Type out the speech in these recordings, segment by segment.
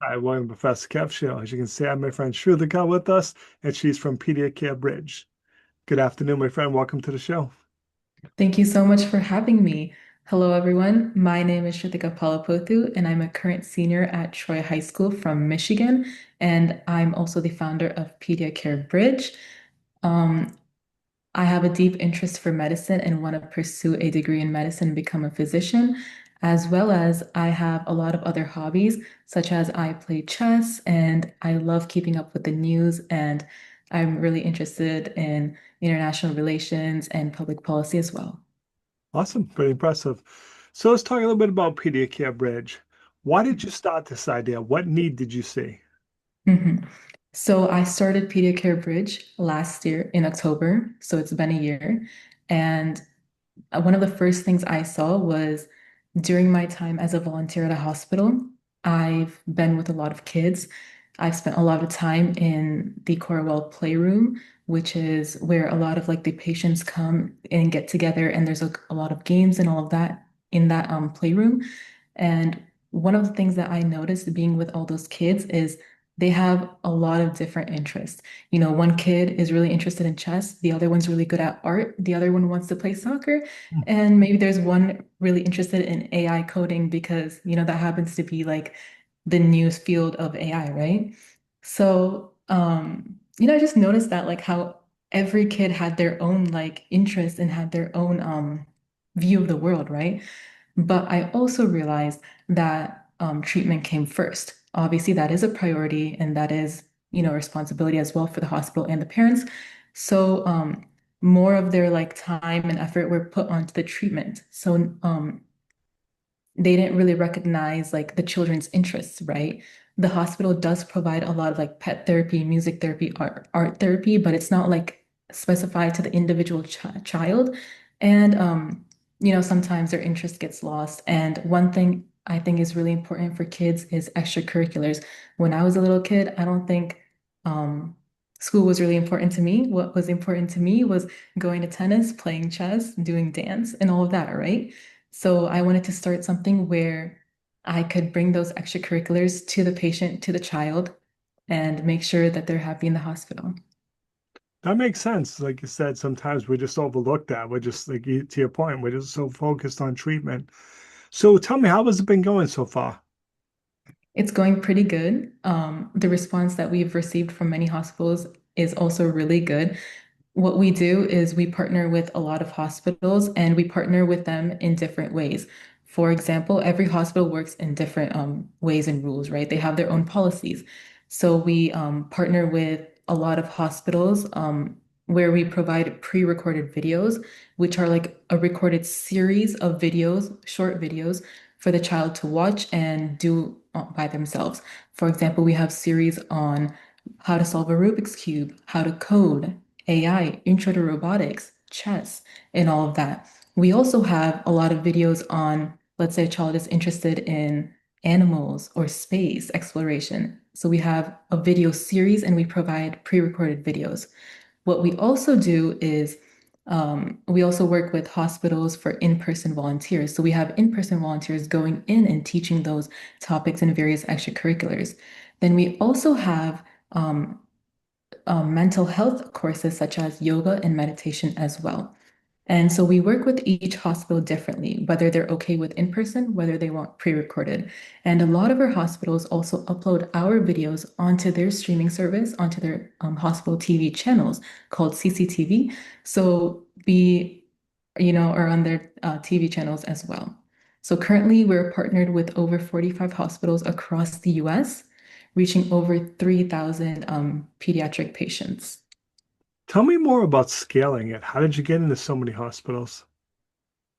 Hi, welcome to Professor Kev Show. As you can see, I have my friend Shruthika with us, and she's from PediaCare Bridge. Good afternoon, my friend. Welcome to the show. Thank you so much for having me. Hello, everyone. My name is Shruthika Pallapothu, and I'm a current senior at Troy High School from Michigan. And I'm also the founder of PediaCare Bridge. Um, I have a deep interest for medicine and want to pursue a degree in medicine and become a physician, as well as I have a lot of other hobbies, such as I play chess and I love keeping up with the news. And I'm really interested in international relations and public policy as well. Awesome, pretty impressive. So let's talk a little bit about PediaCare Bridge. Why did you start this idea? What need did you see? Mhm. So I started PediaCare Bridge last year in October, so it's been a year. And one of the first things I saw was during my time as a volunteer at a hospital, I've been with a lot of kids. I've spent a lot of time in the Corewell Playroom, which is where a lot of like the patients come and get together, and there's a lot of games and all of that in that playroom. And one of the things that I noticed being with all those kids is they have a lot of different interests. You know, one kid is really interested in chess, the other one's really good at art, the other one wants to play soccer, Hmm. and maybe there's one really interested in AI coding because, that happens to be like the new field of AI, right? So, I just noticed that like how every kid had their own like interest and had their own view of the world, right? But I also realized that treatment came first. Obviously, that is a priority and that is, responsibility as well for the hospital and the parents. So more of their like time and effort were put onto the treatment. So they didn't really recognize like the children's interests, right? The hospital does provide a lot of like pet therapy, music therapy, art therapy, but it's not like specified to the individual child. And sometimes their interest gets lost. And one thing I think is really important for kids is extracurriculars. When I was a little kid, I don't think um school was really important to me. What was important to me was going to tennis, playing chess, doing dance, and all of that, right? So I wanted to start something where I could bring those extracurriculars to the patient, to the child, and make sure that they're happy in the hospital. That makes sense. Like you said, sometimes we just overlook that. We're just like to your point, we're just so focused on treatment. So tell me, how has it been going so far? It's going pretty good. The response that we've received from many hospitals is also really good. What we do is we partner with a lot of hospitals and we partner with them in different ways. For example, every hospital works in different ways and rules, right? They have their own policies. So we partner with a lot of hospitals where we provide pre-recorded videos, which are like a recorded series of videos, short videos for the child to watch and do by themselves. For example, we have series on how to solve a Rubik's Cube, how to code, AI, intro to robotics, chess, and all of that. We also have a lot of videos on, let's say a child is interested in animals or space exploration. So we have a video series and we provide pre-recorded videos. What we also do is we also work with hospitals for in-person volunteers. So we have in-person volunteers going in and teaching those topics in various extracurriculars. Then we also have mental health courses such as yoga and meditation as well. And so we work with each hospital differently, whether they're okay with in person, whether they want pre recorded. And a lot of our hospitals also upload our videos onto their streaming service, onto their hospital TV channels called CCTV. So we, are on their TV channels as well. So currently, we're partnered with over 45 hospitals across the US, reaching over 3,000 pediatric patients. Tell me more about scaling it. How did you get into so many hospitals?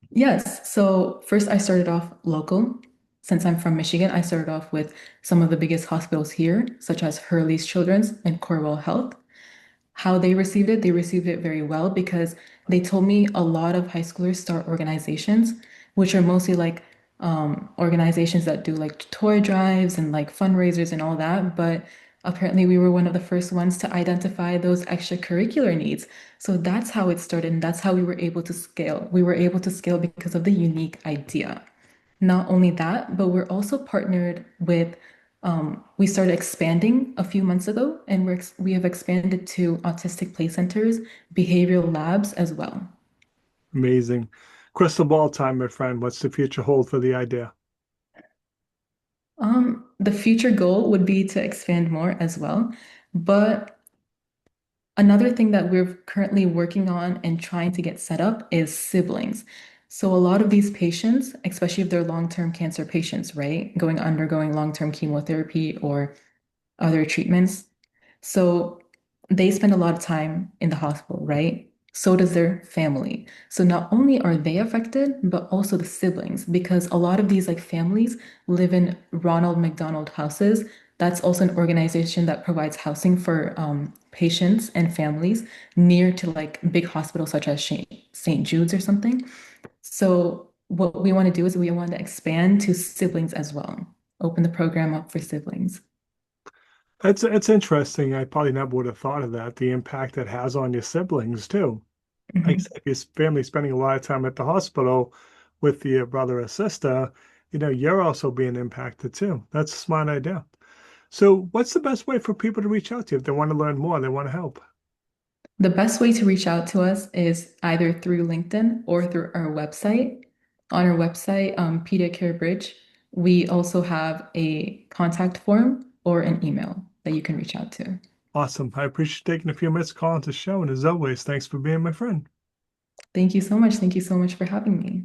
Yes. So first I started off local. Since I'm from Michigan, I started off with some of the biggest hospitals here, such as Hurley's Children's and Corewell Health. How they received it very well because they told me a lot of high schoolers start organizations, which are mostly like organizations that do like toy drives and like fundraisers and all that. But apparently, we were one of the first ones to identify those extracurricular needs. So that's how it started, and that's how we were able to scale. We were able to scale because of the unique idea. Not only that, but we're also partnered with We started expanding a few months ago, and we have expanded to autistic play centers, behavioral labs as well. Amazing. Crystal ball time, my friend. What's the future hold for the idea? The future goal would be to expand more as well, but another thing that we're currently working on and trying to get set up is siblings. So a lot of these patients, especially if they're long-term cancer patients, right, undergoing long-term chemotherapy or other treatments. So they spend a lot of time in the hospital, right? So does their family. So not only are they affected, but also the siblings, because a lot of these like families live in Ronald McDonald houses. That's also an organization that provides housing for patients and families near to like big hospitals such as St. Jude's or something. So what we want to do is we want to expand to siblings as well, open the program up for siblings. It's interesting. I probably never would have thought of that, the impact it has on your siblings too. Like I Mhm. said, if your family's spending a lot of time at the hospital with your brother or sister, you're also being impacted too. That's a smart idea. So, what's the best way for people to reach out to you if they want to learn more, they want to help? The best way to reach out to us is either through LinkedIn or through our website. On our website, PediaCare Bridge, we also have a contact form or an email that you can reach out to. Awesome. I appreciate taking a few minutes calling to show. And as always, thanks for being my friend. Thank you so much. Thank you so much for having me.